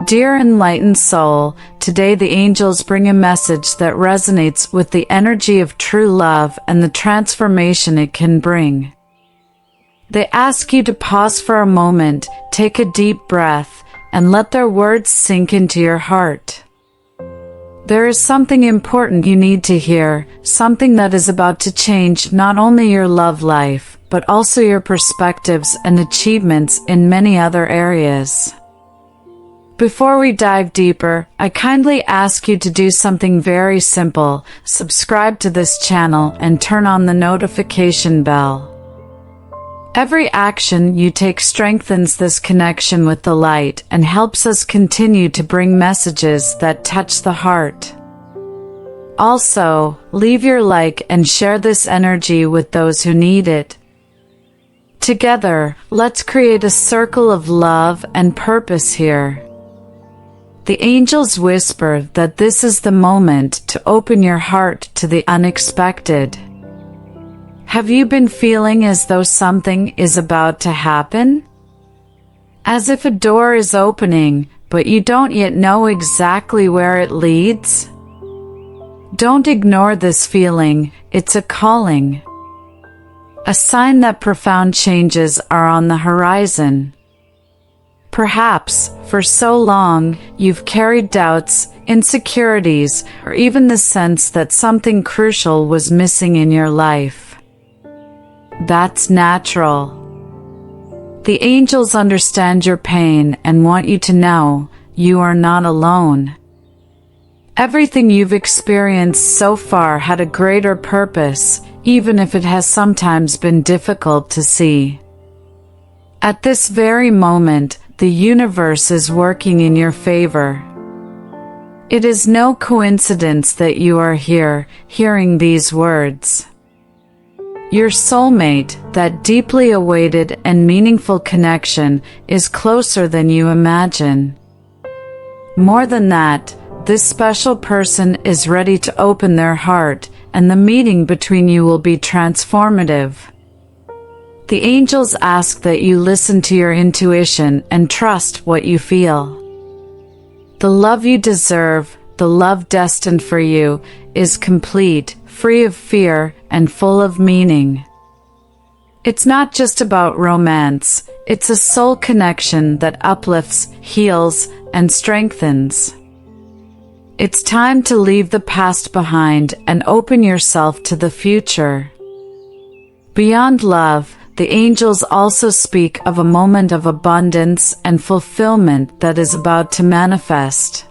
Dear enlightened soul, today the angels bring a message that resonates with the energy of true love and the transformation it can bring. They ask you to pause for a moment, take a deep breath, and let their words sink into your heart. There is something important you need to hear, something that is about to change not only your love life, but also your perspectives and achievements in many other areas. Before we dive deeper, I kindly ask you to do something very simple: subscribe to this channel and turn on the notification bell. Every action you take strengthens this connection with the light and helps us continue to bring messages that touch the heart. Also, leave your like and share this energy with those who need it. Together, let's create a circle of love and purpose here. The angels whisper that this is the moment to open your heart to the unexpected. Have you been feeling as though something is about to happen? As if a door is opening, but you don't yet know exactly where it leads? Don't ignore this feeling, it's a calling. A sign that profound changes are on the horizon. Perhaps, for so long, you've carried doubts, insecurities, or even the sense that something crucial was missing in your life. That's natural. The angels understand your pain and want you to know you are not alone. Everything you've experienced so far had a greater purpose, even if it has sometimes been difficult to see. At this very moment, the universe is working in your favor. It is no coincidence that you are here, hearing these words. Your soulmate, that deeply awaited and meaningful connection, is closer than you imagine. More than that, this special person is ready to open their heart, and the meeting between you will be transformative. The angels ask that you listen to your intuition and trust what you feel. The love you deserve, the love destined for you, is complete, free of fear, and full of meaning. It's not just about romance, it's a soul connection that uplifts, heals, and strengthens. It's time to leave the past behind and open yourself to the future. Beyond love, the angels also speak of a moment of abundance and fulfillment that is about to manifest.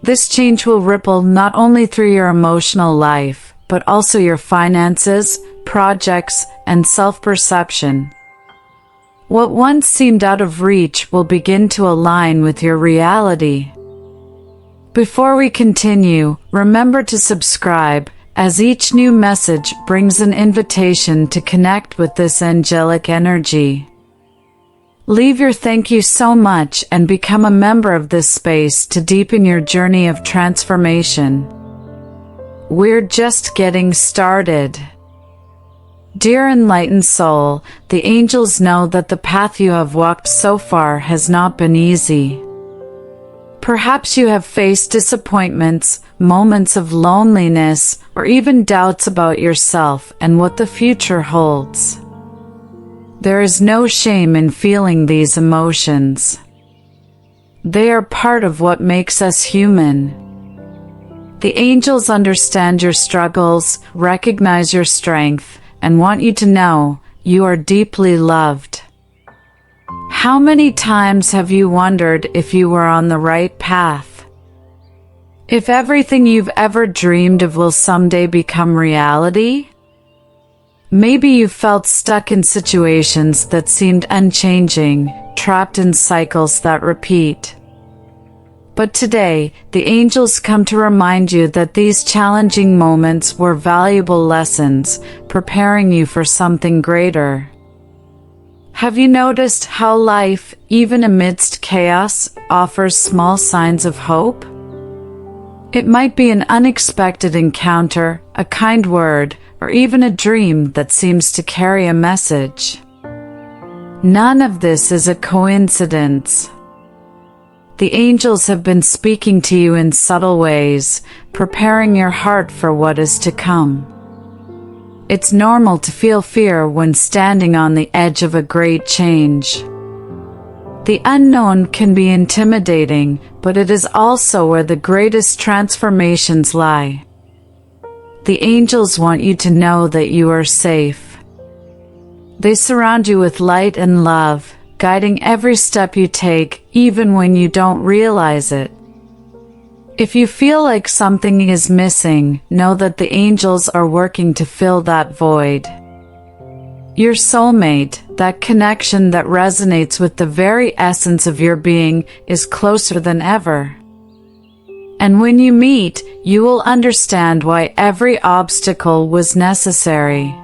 This change will ripple not only through your emotional life, but also your finances, projects, and self-perception. What once seemed out of reach will begin to align with your reality. Before we continue, remember to subscribe, as each new message brings an invitation to connect with this angelic energy. Leave your thank you so much and become a member of this space to deepen your journey of transformation. We're just getting started. Dear enlightened soul, the angels know that the path you have walked so far has not been easy. Perhaps you have faced disappointments, moments of loneliness, or even doubts about yourself and what the future holds. There is no shame in feeling these emotions. They are part of what makes us human. The angels understand your struggles, recognize your strength, and want you to know you are deeply loved. How many times have you wondered if you were on the right path? If everything you've ever dreamed of will someday become reality? Maybe you felt stuck in situations that seemed unchanging, trapped in cycles that repeat. But today, the angels come to remind you that these challenging moments were valuable lessons, preparing you for something greater. Have you noticed how life, even amidst chaos, offers small signs of hope? It might be an unexpected encounter, a kind word, or even a dream that seems to carry a message. None of this is a coincidence. The angels have been speaking to you in subtle ways, preparing your heart for what is to come. It's normal to feel fear when standing on the edge of a great change. The unknown can be intimidating, but it is also where the greatest transformations lie. The angels want you to know that you are safe. They surround you with light and love, guiding every step you take, even when you don't realize it. If you feel like something is missing, know that the angels are working to fill that void. Your soulmate, that connection that resonates with the very essence of your being, is closer than ever. And when you meet, you will understand why every obstacle was necessary.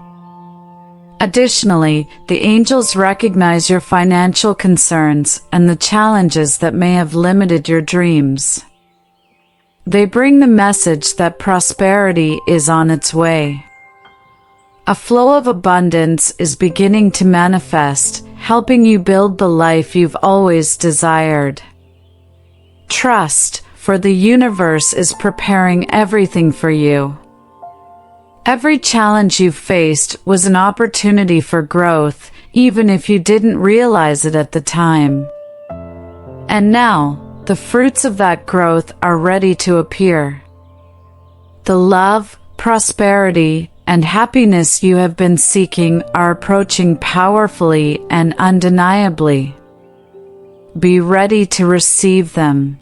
Additionally, the angels recognize your financial concerns and the challenges that may have limited your dreams. They bring the message that prosperity is on its way. A flow of abundance is beginning to manifest, helping you build the life you've always desired. Trust, for the universe is preparing everything for you. Every challenge you faced was an opportunity for growth, even if you didn't realize it at the time. And now, the fruits of that growth are ready to appear. The love, prosperity, and happiness you have been seeking are approaching powerfully and undeniably. Be ready to receive them.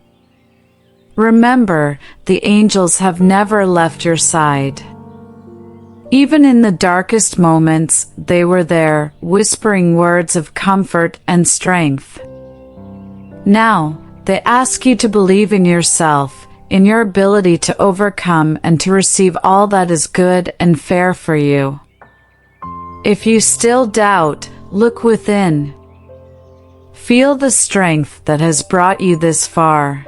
Remember, the angels have never left your side. Even in the darkest moments, they were there, whispering words of comfort and strength. Now, they ask you to believe in yourself, in your ability to overcome and to receive all that is good and fair for you. If you still doubt, look within. Feel the strength that has brought you this far.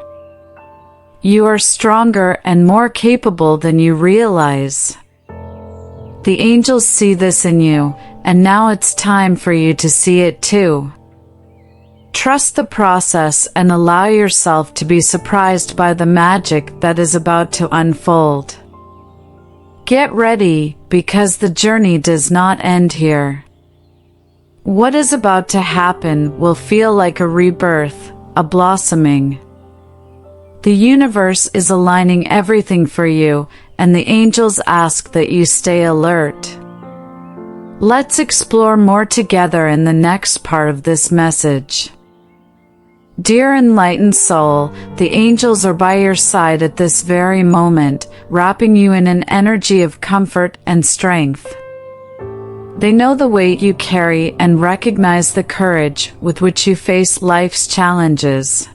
You are stronger and more capable than you realize. The angels see this in you, and now it's time for you to see it too. Trust the process and allow yourself to be surprised by the magic that is about to unfold. Get ready, because the journey does not end here. What is about to happen will feel like a rebirth, a blossoming. The universe is aligning everything for you, and the angels ask that you stay alert. Let's explore more together in the next part of this message. Dear enlightened soul, the angels are by your side at this very moment, wrapping you in an energy of comfort and strength. They know the weight you carry and recognize the courage with which you face life's challenges.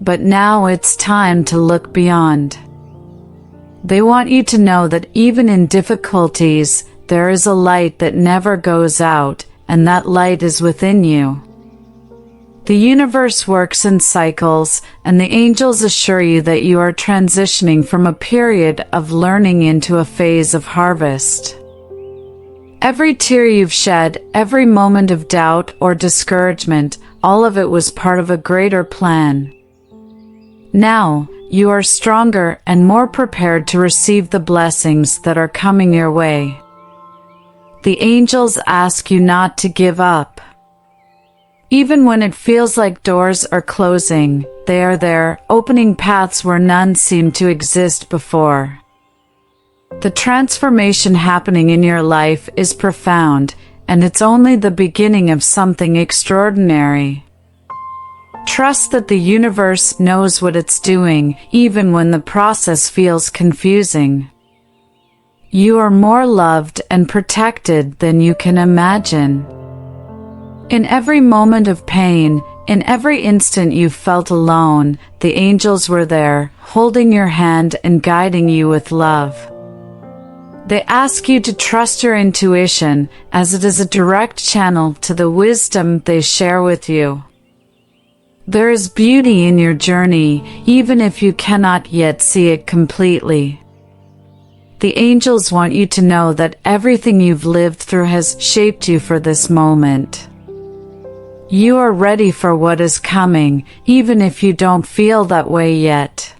But now it's time to look beyond. They want you to know that even in difficulties, there is a light that never goes out, and that light is within you. The universe works in cycles, and the angels assure you that you are transitioning from a period of learning into a phase of harvest. Every tear you've shed, every moment of doubt or discouragement, all of it was part of a greater plan. Now, you are stronger and more prepared to receive the blessings that are coming your way. The angels ask you not to give up. Even when it feels like doors are closing, they are there, opening paths where none seemed to exist before. The transformation happening in your life is profound, and it's only the beginning of something extraordinary. Trust that the universe knows what it's doing, even when the process feels confusing. You are more loved and protected than you can imagine. In every moment of pain, in every instant you felt alone, the angels were there, holding your hand and guiding you with love. They ask you to trust your intuition, as it is a direct channel to the wisdom they share with you. There is beauty in your journey, even if you cannot yet see it completely. The angels want you to know that everything you've lived through has shaped you for this moment. You are ready for what is coming, even if you don't feel that way yet.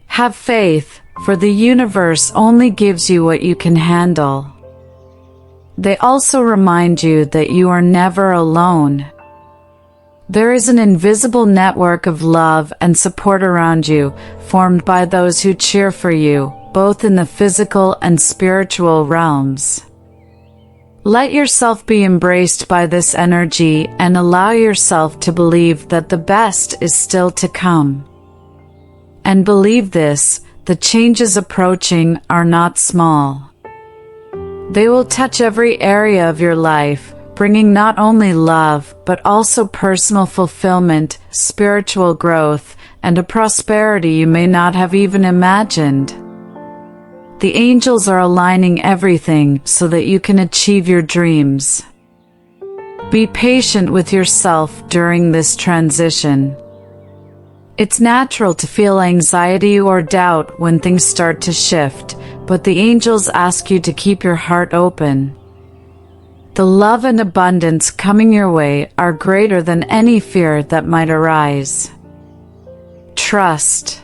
Have faith, for the universe only gives you what you can handle. They also remind you that you are never alone. There is an invisible network of love and support around you, formed by those who cheer for you, both in the physical and spiritual realms. Let yourself be embraced by this energy and allow yourself to believe that the best is still to come. And believe this, the changes approaching are not small. They will touch every area of your life, bringing not only love, but also personal fulfillment, spiritual growth, and a prosperity you may not have even imagined. The angels are aligning everything so that you can achieve your dreams. Be patient with yourself during this transition. It's natural to feel anxiety or doubt when things start to shift, but the angels ask you to keep your heart open. The love and abundance coming your way are greater than any fear that might arise. Trust.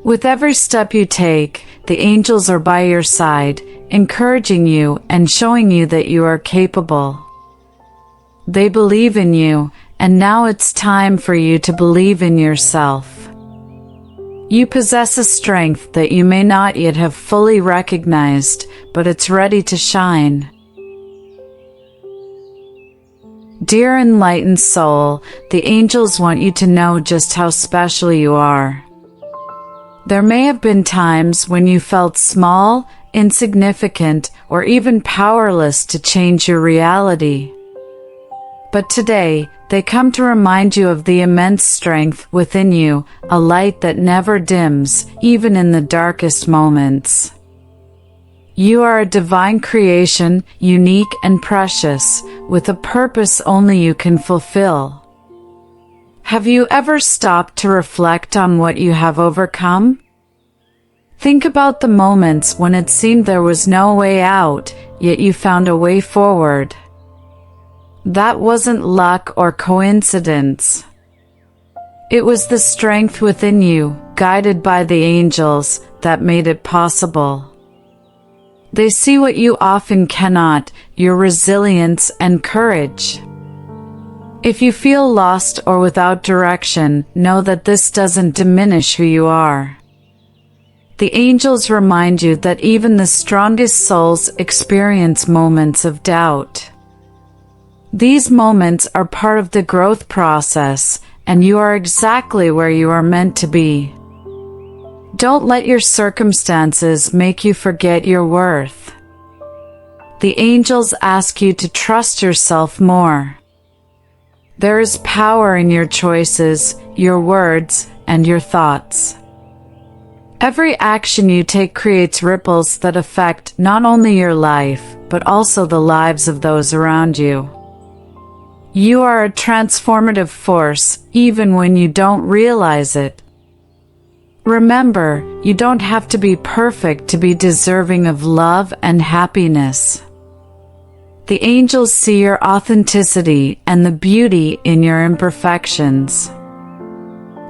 With every step you take, the angels are by your side, encouraging you and showing you that you are capable. They believe in you, and now it's time for you to believe in yourself. You possess a strength that you may not yet have fully recognized, but it's ready to shine. Dear enlightened soul, the angels want you to know just how special you are. There may have been times when you felt small, insignificant, or even powerless to change your reality. But today, they come to remind you of the immense strength within you, a light that never dims, even in the darkest moments. You are a divine creation, unique and precious, with a purpose only you can fulfill. Have you ever stopped to reflect on what you have overcome? Think about the moments when it seemed there was no way out, yet you found a way forward. That wasn't luck or coincidence. It was the strength within you, guided by the angels, that made it possible. They see what you often cannot, your resilience and courage. If you feel lost or without direction, know that this doesn't diminish who you are. The angels remind you that even the strongest souls experience moments of doubt. These moments are part of the growth process, and you are exactly where you are meant to be. Don't let your circumstances make you forget your worth. The angels ask you to trust yourself more. There is power in your choices, your words, and your thoughts. Every action you take creates ripples that affect not only your life, but also the lives of those around you. You are a transformative force, even when you don't realize it. Remember, you don't have to be perfect to be deserving of love and happiness. The angels see your authenticity and the beauty in your imperfections.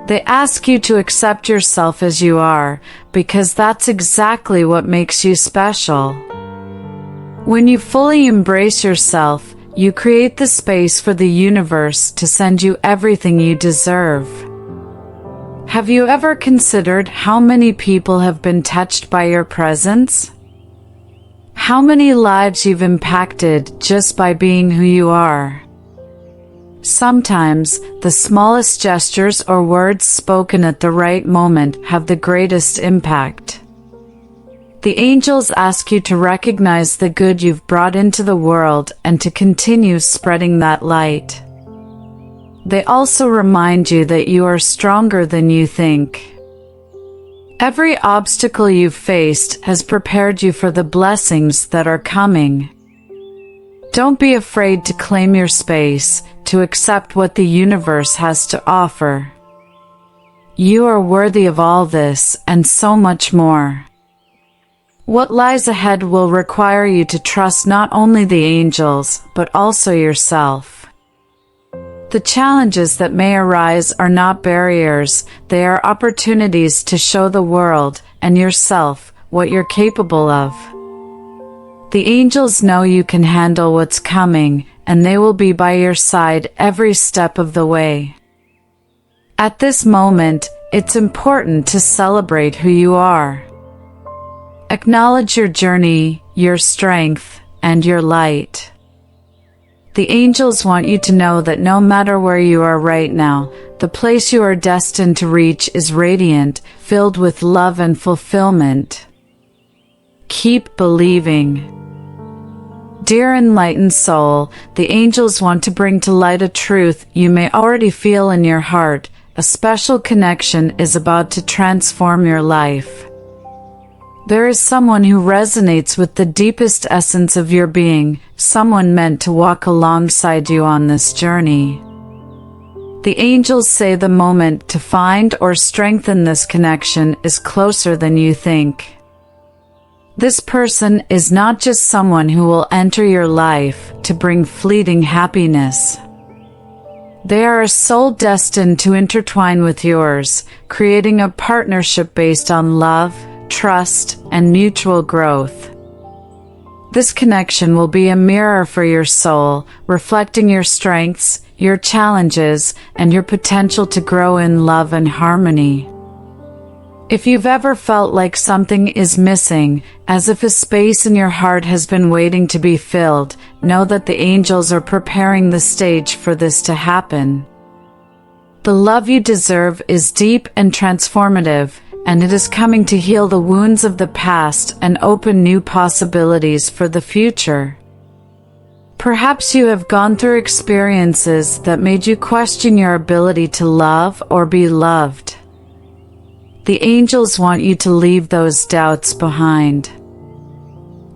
They ask you to accept yourself as you are, because that's exactly what makes you special. When you fully embrace yourself, you create the space for the universe to send you everything you deserve. Have you ever considered how many people have been touched by your presence? How many lives you've impacted just by being who you are? Sometimes, the smallest gestures or words spoken at the right moment have the greatest impact. The angels ask you to recognize the good you've brought into the world and to continue spreading that light. They also remind you that you are stronger than you think. Every obstacle you've faced has prepared you for the blessings that are coming. Don't be afraid to claim your space, to accept what the universe has to offer. You are worthy of all this and so much more. What lies ahead will require you to trust not only the angels, but also yourself. The challenges that may arise are not barriers, they are opportunities to show the world and yourself what you're capable of. The angels know you can handle what's coming, and they will be by your side every step of the way. At this moment, it's important to celebrate who you are. Acknowledge your journey, your strength, and your light. The angels want you to know that no matter where you are right now, the place you are destined to reach is radiant, filled with love and fulfillment. Keep believing. Dear enlightened soul, the angels want to bring to light a truth you may already feel in your heart. A special connection is about to transform your life. There is someone who resonates with the deepest essence of your being, someone meant to walk alongside you on this journey. The angels say the moment to find or strengthen this connection is closer than you think. This person is not just someone who will enter your life to bring fleeting happiness. They are a soul destined to intertwine with yours, creating a partnership based on love, trust, and mutual growth. This connection will be a mirror for your soul, reflecting your strengths, your challenges, and your potential to grow in love and harmony. If you've ever felt like something is missing, as if a space in your heart has been waiting to be filled, know that the angels are preparing the stage for this to happen. The love you deserve is deep and transformative, and it is coming to heal the wounds of the past and open new possibilities for the future. Perhaps you have gone through experiences that made you question your ability to love or be loved. The angels want you to leave those doubts behind.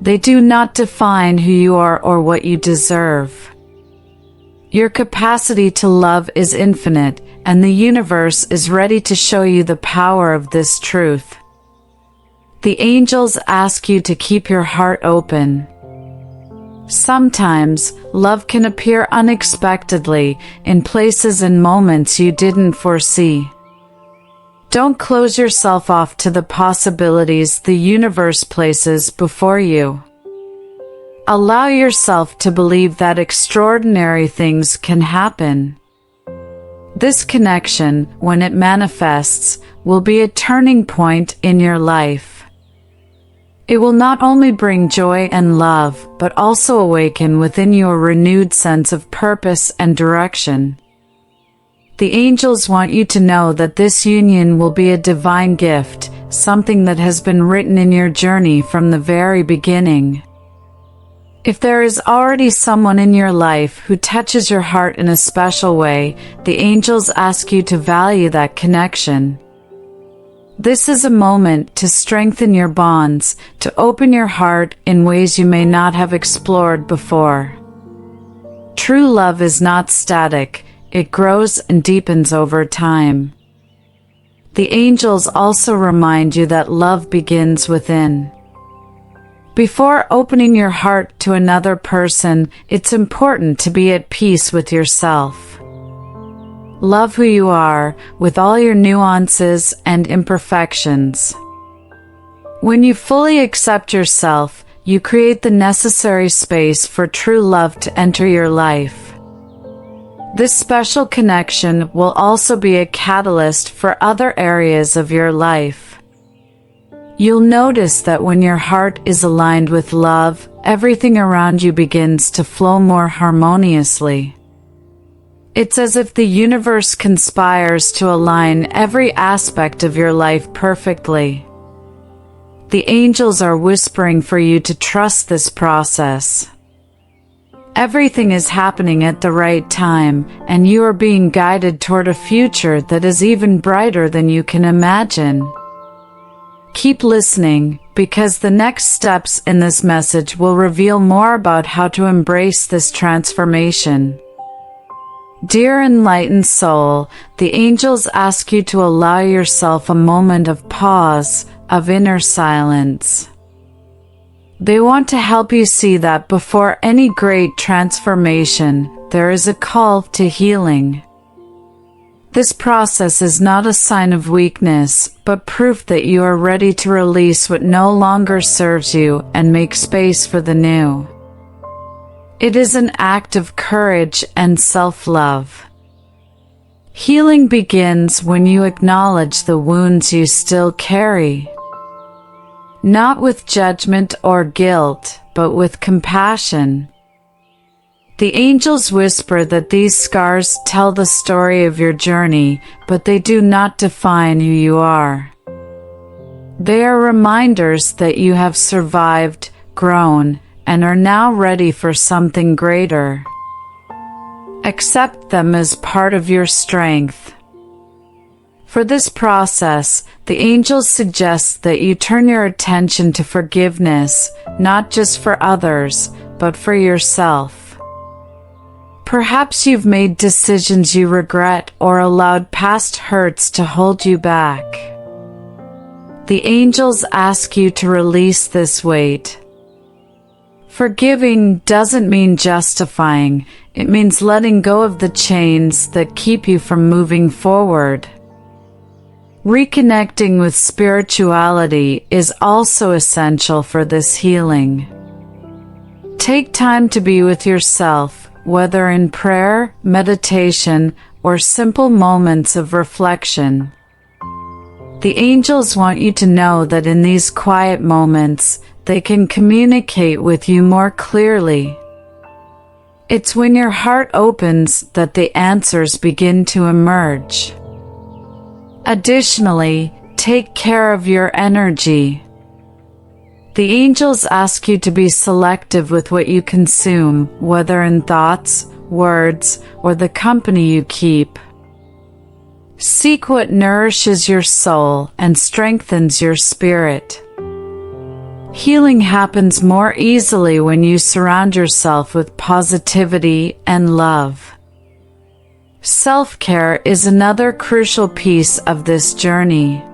They do not define who you are or what you deserve. Your capacity to love is infinite, and the universe is ready to show you the power of this truth. The angels ask you to keep your heart open. Sometimes, love can appear unexpectedly in places and moments you didn't foresee. Don't close yourself off to the possibilities the universe places before you. Allow yourself to believe that extraordinary things can happen. This connection, when it manifests, will be a turning point in your life. It will not only bring joy and love, but also awaken within you a renewed sense of purpose and direction. The angels want you to know that this union will be a divine gift, something that has been written in your journey from the very beginning. If there is already someone in your life who touches your heart in a special way, the angels ask you to value that connection. This is a moment to strengthen your bonds, to open your heart in ways you may not have explored before. True love is not static. It grows and deepens over time. The angels also remind you that love begins within. Before opening your heart to another person, it's important to be at peace with yourself. Love who you are, with all your nuances and imperfections. When you fully accept yourself, you create the necessary space for true love to enter your life. This special connection will also be a catalyst for other areas of your life. You'll notice that when your heart is aligned with love, everything around you begins to flow more harmoniously. It's as if the universe conspires to align every aspect of your life perfectly. The angels are whispering for you to trust this process. Everything is happening at the right time, and you are being guided toward a future that is even brighter than you can imagine. Keep listening, because the next steps in this message will reveal more about how to embrace this transformation. Dear enlightened soul, the angels ask you to allow yourself a moment of pause, of inner silence. They want to help you see that before any great transformation, there is a call to healing. This process is not a sign of weakness, but proof that you are ready to release what no longer serves you and make space for the new. It is an act of courage and self-love. Healing begins when you acknowledge the wounds you still carry. Not with judgment or guilt, but with compassion. The angels whisper that these scars tell the story of your journey, but they do not define who you are. They are reminders that you have survived, grown, and are now ready for something greater. Accept them as part of your strength. For this process, the angels suggest that you turn your attention to forgiveness, not just for others, but for yourself. Perhaps you've made decisions you regret or allowed past hurts to hold you back. The angels ask you to release this weight. Forgiving doesn't mean justifying, it means letting go of the chains that keep you from moving forward. Reconnecting with spirituality is also essential for this healing. Take time to be with yourself, whether in prayer, meditation, or simple moments of reflection. The angels want you to know that in these quiet moments, they can communicate with you more clearly. It's when your heart opens that the answers begin to emerge. Additionally, take care of your energy. The angels ask you to be selective with what you consume, whether in thoughts, words, or the company you keep. Seek what nourishes your soul and strengthens your spirit. Healing happens more easily when you surround yourself with positivity and love. Self-care is another crucial piece of this journey.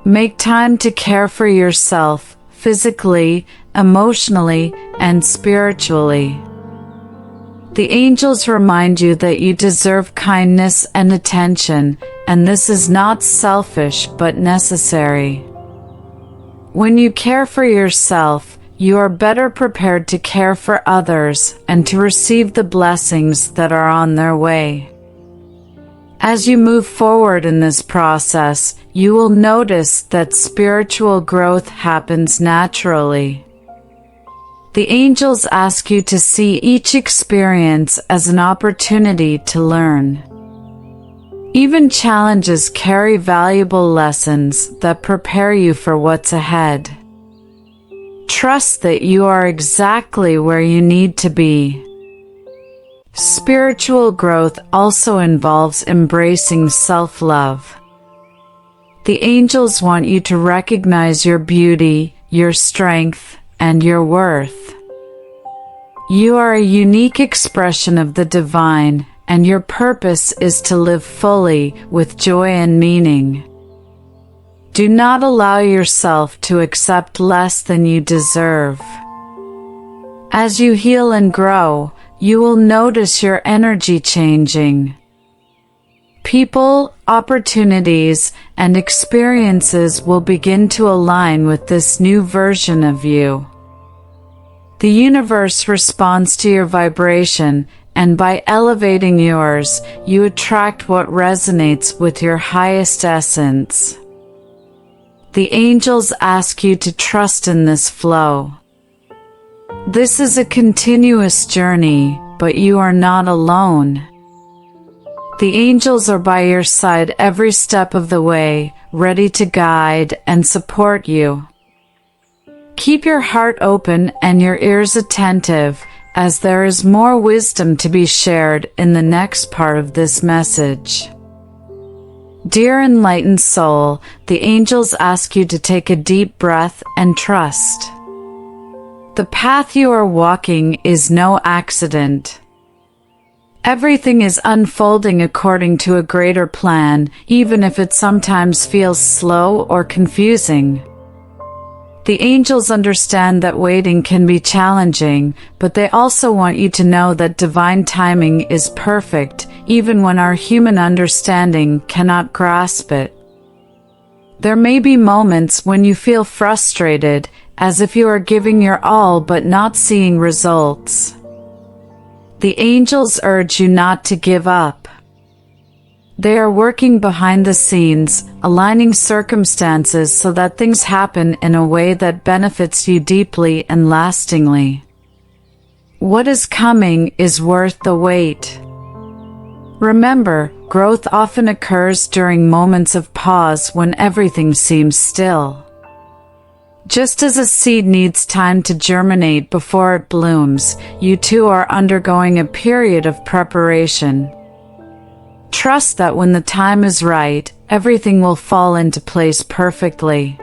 Make time to care for yourself, physically, emotionally, and spiritually. The angels remind you that you deserve kindness and attention, and this is not selfish but necessary. When you care for yourself, you are better prepared to care for others and to receive the blessings that are on their way. As you move forward in this process, you will notice that spiritual growth happens naturally. The angels ask you to see each experience as an opportunity to learn. Even challenges carry valuable lessons that prepare you for what's ahead. Trust that you are exactly where you need to be. Spiritual growth also involves embracing self-love. The angels want you to recognize your beauty, your strength, and your worth. You are a unique expression of the divine, and your purpose is to live fully with joy and meaning. Do not allow yourself to accept less than you deserve. As you heal and grow, you will notice your energy changing. People, opportunities, and experiences will begin to align with this new version of you. The universe responds to your vibration, and by elevating yours, you attract what resonates with your highest essence. The angels ask you to trust in this flow. This is a continuous journey, but you are not alone. The angels are by your side every step of the way, ready to guide and support you. Keep your heart open and your ears attentive, as there is more wisdom to be shared in the next part of this message. Dear enlightened soul, the angels ask you to take a deep breath and trust. The path you are walking is no accident. Everything is unfolding according to a greater plan, even if it sometimes feels slow or confusing. The angels understand that waiting can be challenging, but they also want you to know that divine timing is perfect, even when our human understanding cannot grasp it. There may be moments when you feel frustrated, as if you are giving your all but not seeing results. The angels urge you not to give up. They are working behind the scenes, aligning circumstances so that things happen in a way that benefits you deeply and lastingly. What is coming is worth the wait. Remember, growth often occurs during moments of pause when everything seems still. Just as a seed needs time to germinate before it blooms, you too are undergoing a period of preparation. Trust that when the time is right, everything will fall into place perfectly.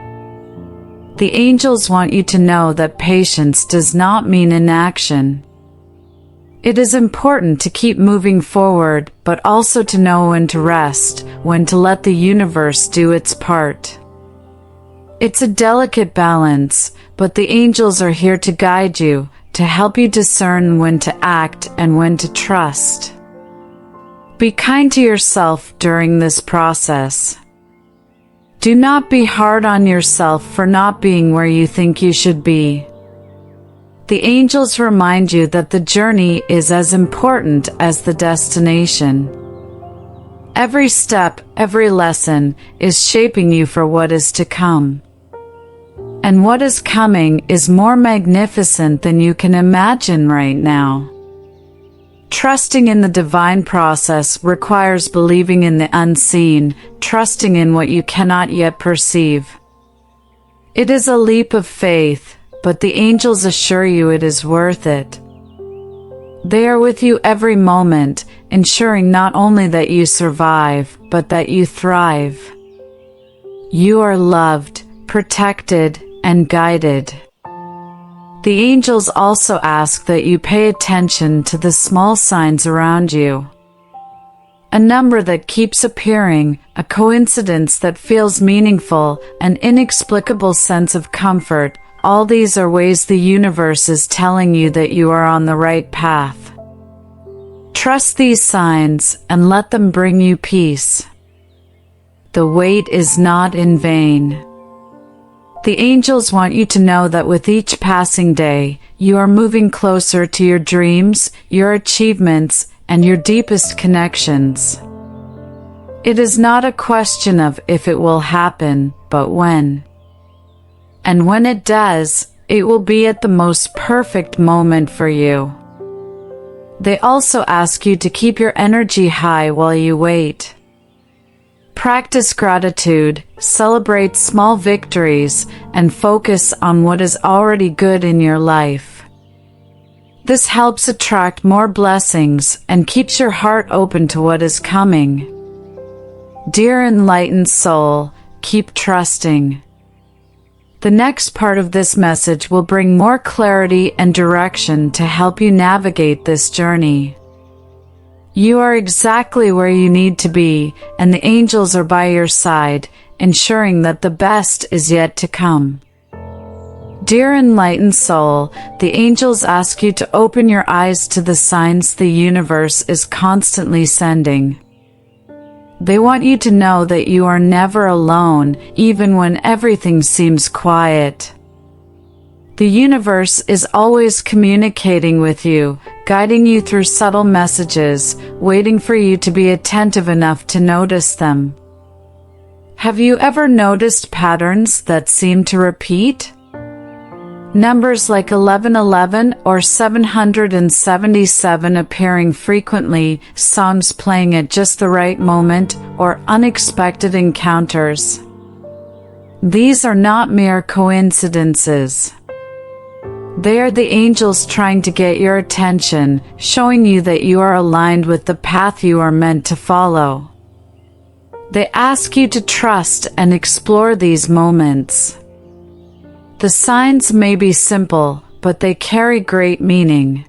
The angels want you to know that patience does not mean inaction. It is important to keep moving forward, but also to know when to rest, when to let the universe do its part. It's a delicate balance, but the angels are here to guide you, to help you discern when to act and when to trust. Be kind to yourself during this process. Do not be hard on yourself for not being where you think you should be. The angels remind you that the journey is as important as the destination. Every step, every lesson, is shaping you for what is to come. And what is coming is more magnificent than you can imagine right now. Trusting in the divine process requires believing in the unseen, trusting in what you cannot yet perceive. It is a leap of faith, but the angels assure you it is worth it. They are with you every moment, ensuring not only that you survive, but that you thrive. You are loved, protected, and guided. The angels also ask that you pay attention to the small signs around you. A number that keeps appearing, a coincidence that feels meaningful, an inexplicable sense of comfort, all these are ways the universe is telling you that you are on the right path. Trust these signs and let them bring you peace. The wait is not in vain. The angels want you to know that with each passing day, you are moving closer to your dreams, your achievements, and your deepest connections. It is not a question of if it will happen, but when. And when it does, it will be at the most perfect moment for you. They also ask you to keep your energy high while you wait. Practice gratitude, celebrate small victories, and focus on what is already good in your life. This helps attract more blessings and keeps your heart open to what is coming. Dear enlightened soul, keep trusting. The next part of this message will bring more clarity and direction to help you navigate this journey. You are exactly where you need to be, and the angels are by your side, ensuring that the best is yet to come. Dear enlightened soul, the angels ask you to open your eyes to the signs the universe is constantly sending. They want you to know that you are never alone, even when everything seems quiet. The universe is always communicating with you, guiding you through subtle messages, waiting for you to be attentive enough to notice them. Have you ever noticed patterns that seem to repeat? Numbers like 1111 or 777 appearing frequently, songs playing at just the right moment, or unexpected encounters. These are not mere coincidences. They are the angels trying to get your attention, showing you that you are aligned with the path you are meant to follow. They ask you to trust and explore these moments. The signs may be simple, but they carry great meaning.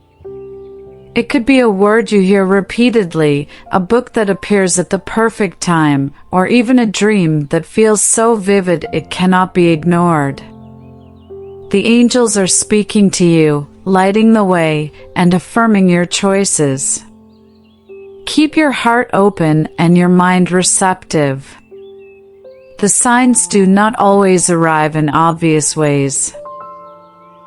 It could be a word you hear repeatedly, a book that appears at the perfect time, or even a dream that feels so vivid it cannot be ignored. The angels are speaking to you, lighting the way, and affirming your choices. Keep your heart open and your mind receptive. The signs do not always arrive in obvious ways.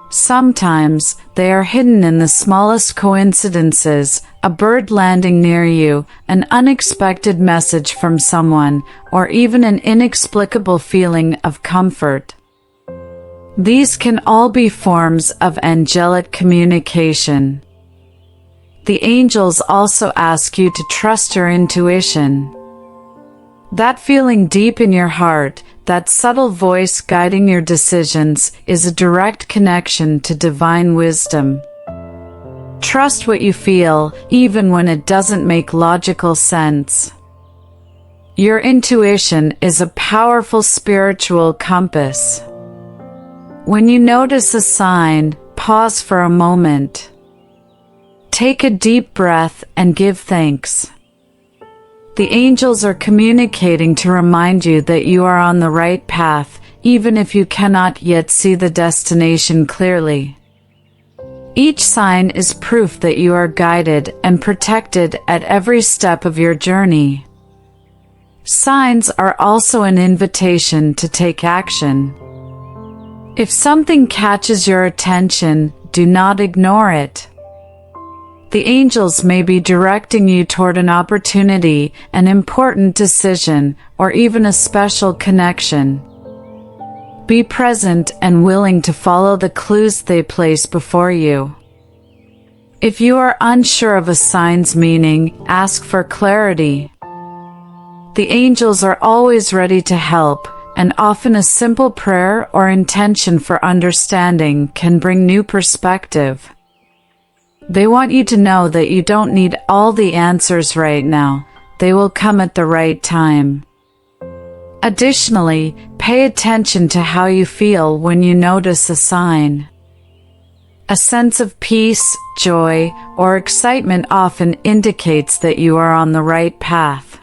Sometimes, they are hidden in the smallest coincidences, a bird landing near you, an unexpected message from someone, or even an inexplicable feeling of comfort. These can all be forms of angelic communication. The angels also ask you to trust your intuition. That feeling deep in your heart, that subtle voice guiding your decisions, is a direct connection to divine wisdom. Trust what you feel, even when it doesn't make logical sense. Your intuition is a powerful spiritual compass. When you notice a sign, pause for a moment. Take a deep breath and give thanks. The angels are communicating to remind you that you are on the right path, even if you cannot yet see the destination clearly. Each sign is proof that you are guided and protected at every step of your journey. Signs are also an invitation to take action. If something catches your attention, do not ignore it. The angels may be directing you toward an opportunity, an important decision, or even a special connection. Be present and willing to follow the clues they place before you. If you are unsure of a sign's meaning, ask for clarity. The angels are always ready to help, and often a simple prayer or intention for understanding can bring new perspective. They want you to know that you don't need all the answers right now. They will come at the right time. Additionally, pay attention to how you feel when you notice a sign. A sense of peace, joy, or excitement often indicates that you are on the right path.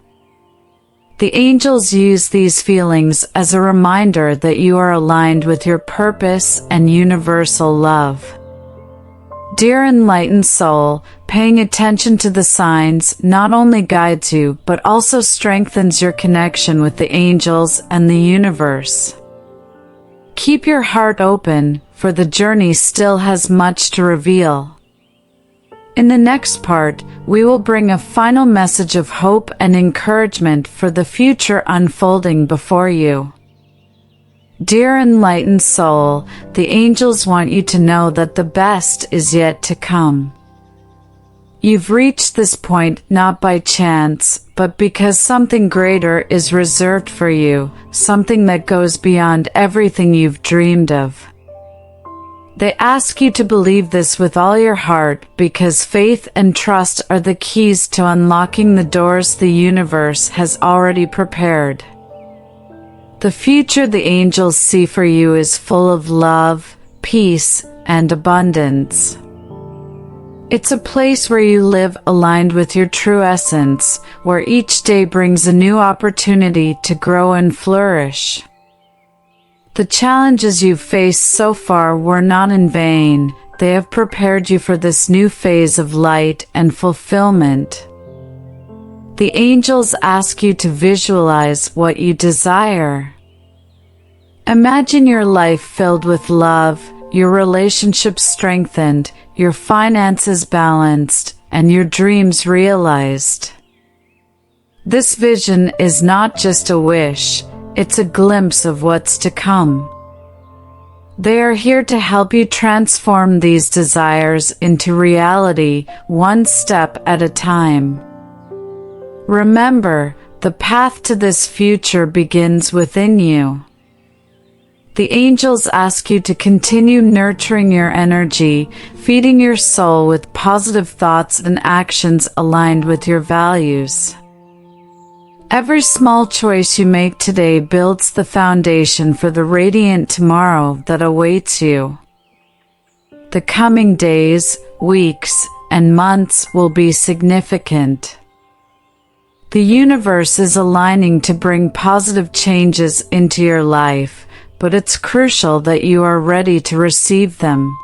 The angels use these feelings as a reminder that you are aligned with your purpose and universal love. Dear enlightened soul, paying attention to the signs not only guides you but also strengthens your connection with the angels and the universe. Keep your heart open, for the journey still has much to reveal. In the next part, we will bring a final message of hope and encouragement for the future unfolding before you. Dear enlightened soul, the angels want you to know that the best is yet to come. You've reached this point not by chance, but because something greater is reserved for you, something that goes beyond everything you've dreamed of. They ask you to believe this with all your heart, because faith and trust are the keys to unlocking the doors the universe has already prepared. The future the angels see for you is full of love, peace, and abundance. It's a place where you live aligned with your true essence, where each day brings a new opportunity to grow and flourish. The challenges you've faced so far were not in vain. They have prepared you for this new phase of light and fulfillment. The angels ask you to visualize what you desire. Imagine your life filled with love, your relationships strengthened, your finances balanced, and your dreams realized. This vision is not just a wish, it's a glimpse of what's to come. They are here to help you transform these desires into reality, one step at a time. Remember, the path to this future begins within you. The angels ask you to continue nurturing your energy, feeding your soul with positive thoughts and actions aligned with your values. Every small choice you make today builds the foundation for the radiant tomorrow that awaits you. The coming days, weeks, and months will be significant. The universe is aligning to bring positive changes into your life, but it's crucial that you are ready to receive them.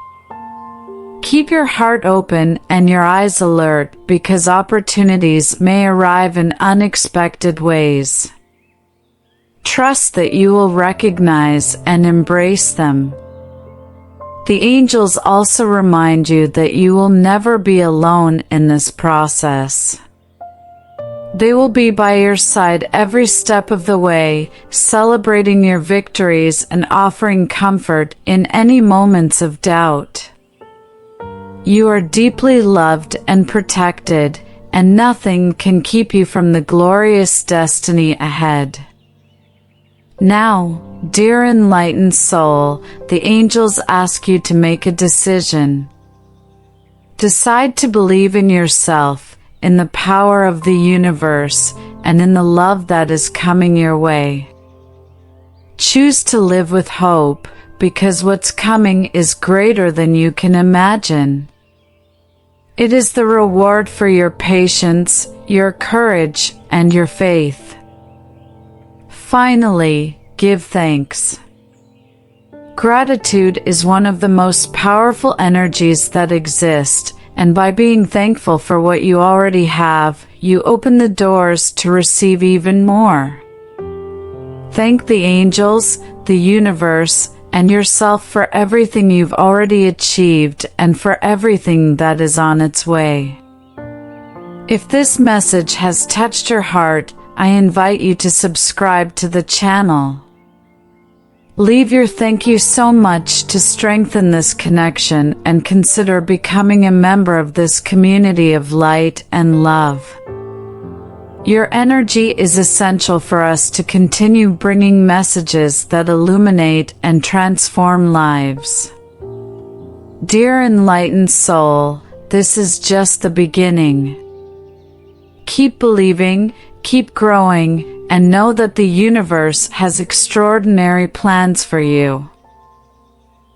Keep your heart open and your eyes alert, because opportunities may arrive in unexpected ways. Trust that you will recognize and embrace them. The angels also remind you that you will never be alone in this process. They will be by your side every step of the way, celebrating your victories and offering comfort in any moments of doubt. You are deeply loved and protected, and nothing can keep you from the glorious destiny ahead. Now, dear enlightened soul, the angels ask you to make a decision. Decide to believe in yourself, in the power of the universe, and in the love that is coming your way. Choose to live with hope, because what's coming is greater than you can imagine. It is the reward for your patience, your courage, and your faith. Finally, give thanks. Gratitude is one of the most powerful energies that exist, and by being thankful for what you already have, you open the doors to receive even more. Thank the angels, the universe, and yourself for everything you've already achieved and for everything that is on its way. If this message has touched your heart, I invite you to subscribe to the channel. Leave your thank you so much to strengthen this connection, and consider becoming a member of this community of light and love. Your energy is essential for us to continue bringing messages that illuminate and transform lives. Dear enlightened soul, this is just the beginning. Keep believing, keep growing, and know that the universe has extraordinary plans for you.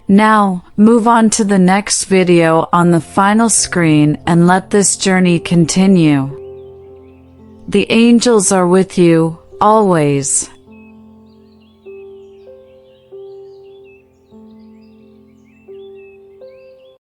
Now, move on to the next video on the final screen and let this journey continue. The angels are with you, always.